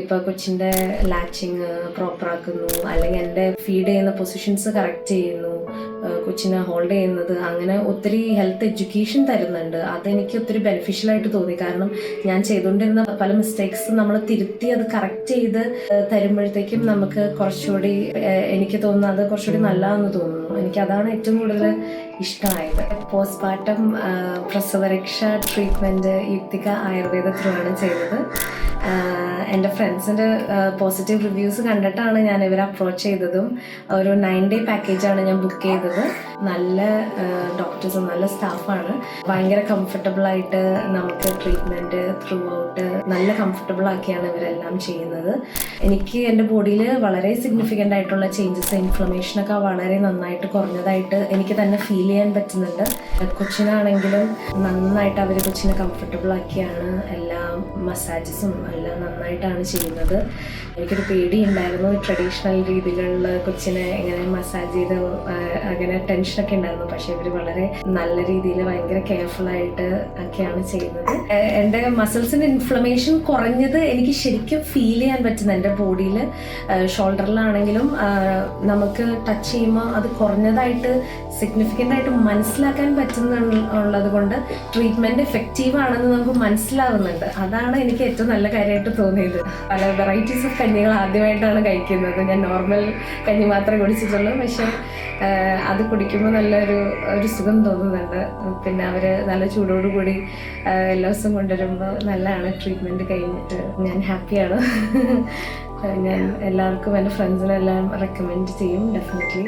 ഇപ്പോൾ കൊച്ചിൻ്റെ ലാച്ചിങ് പ്രോപ്പറാക്കുന്നു, അല്ലെങ്കിൽ എൻ്റെ ഫീഡ് ചെയ്യുന്ന പൊസിഷൻസ് കറക്റ്റ് ചെയ്യുന്നു, കൊച്ചിനെ ഹോൾഡ് ചെയ്യുന്നത്, അങ്ങനെ ഒത്തിരി ഹെൽത്ത് എഡ്യൂക്കേഷൻ തരുന്നുണ്ട്. അതെനിക്ക് ഒത്തിരി ബെനിഫിഷ്യലായിട്ട് തോന്നി. കാരണം ഞാൻ ചെയ്തുകൊണ്ടിരുന്ന പല മിസ്റ്റേക്സ് നമ്മൾ തിരുത്തി അത് കറക്റ്റ് ചെയ്ത് തരുമ്പോഴത്തേക്കും നമുക്ക് കുറച്ചുകൂടി, എനിക്ക് തോന്നുന്നത് കുറച്ചുകൂടി നല്ലതാണെന്ന് തോന്നുന്നു. എനിക്കതാണ് ഏറ്റവും കൂടുതൽ ഇഷ്ടമായത്. പോസ്റ്റ്മോർട്ടം പ്രസവരക്ഷ ട്രീറ്റ്മെൻറ്റ് യുക്തിക ആയുർവേദ ത്രൂ ആണ് ചെയ്തത്. എൻ്റെ ഫ്രണ്ട്സിൻ്റെ പോസിറ്റീവ് റിവ്യൂസ് കണ്ടിട്ടാണ് ഞാൻ ഇവരെ അപ്രോച്ച് ചെയ്തതും. ഒരു 9 day പാക്കേജാണ് ഞാൻ ബുക്ക് ചെയ്തത്. നല്ല ഡോക്ടേഴ്സും നല്ല സ്റ്റാഫാണ്. ഭയങ്കര കംഫർട്ടബിളായിട്ട് നമുക്ക് ട്രീറ്റ്മെൻറ്റ് ത്രൂ ഔട്ട് നല്ല കംഫർട്ടബിൾ ആക്കിയാണ് ഇവരെല്ലാം ചെയ്യുന്നത്. എനിക്ക് എൻ്റെ ബോഡിയിൽ വളരെ സിഗ്നിഫിക്കൻ്റ് ആയിട്ടുള്ള ചേഞ്ചസ്, ഇൻഫ്ലമേഷനൊക്കെ വളരെ നന്നായിട്ട് കുറഞ്ഞതായിട്ട് എനിക്ക് തന്നെ ഫീൽ ചെയ്യാൻ പറ്റുന്നുണ്ട്. കൊച്ചിനാണെങ്കിലും നന്നായിട്ട് അവർ കൊച്ചിനെ കംഫർട്ടബിൾ ആക്കിയാണ് എല്ലാ മസാജസും എല്ലാം നന്നായിട്ടാണ് ചെയ്യുന്നത്. എനിക്കൊരു പേടി ഉണ്ടായിരുന്നു, ട്രഡീഷണൽ രീതികളിൽ കൊച്ചിനെ ഇങ്ങനെ മസാജ് ചെയ്ത് അങ്ങനെ ടെൻഷനൊക്കെ ഉണ്ടായിരുന്നു. പക്ഷെ ഇവർ വളരെ നല്ല രീതിയിൽ ഭയങ്കര കെയർഫുള്ളായിട്ട് ഒക്കെയാണ് ചെയ്യുന്നത്. എൻ്റെ മസിൽസിൻ്റെ ഇൻഫ്ലമേഷൻ കുറഞ്ഞത് എനിക്ക് ശരിക്കും ഫീൽ ചെയ്യാൻ പറ്റുന്നു. എൻ്റെ ബോഡിയിൽ ഷോൾഡറിലാണെങ്കിലും നമുക്ക് ടച്ച് ചെയ്യുമ്പോൾ അത് കുറഞ്ഞതായിട്ട് സിഗ്നിഫിക്കൻ്റ് ആയിട്ട് മനസ്സിലാക്കാൻ പറ്റുന്നുള്ളത് കൊണ്ട് ട്രീറ്റ്മെൻറ്റ് എഫക്റ്റീവ് ആണെന്ന് നമുക്ക് മനസ്സിലാവുന്നുണ്ട്. അതാണ് എനിക്ക് ഏറ്റവും നല്ല കാര്യമായിട്ട് തോന്നിയത്. പല വെറൈറ്റീസ് ഓഫ് കഞ്ഞികൾ ആദ്യമായിട്ടാണ് കഴിക്കുന്നത്. ഞാൻ നോർമൽ കഞ്ഞി മാത്രമേ കുടിച്ചിട്ടുള്ളൂ. പക്ഷേ അത് കുടിക്കുമ്പോൾ നല്ലൊരു സുഖം തോന്നുന്നുണ്ട്. പിന്നെ അവർ നല്ല ചൂടോടുകൂടി എല്ലാ ദിവസവും കൊണ്ടുവരുമ്പോൾ നല്ലതാണ്. ട്രീറ്റ്മെൻറ്റ് കഴിഞ്ഞിട്ട് ഞാൻ ഹാപ്പിയാണ്. ഞാൻ എല്ലാവർക്കും എൻ്റെ ഫ്രണ്ട്സിനെല്ലാം റെക്കമെൻഡ് ചെയ്യും ഡെഫിനറ്റ്ലി.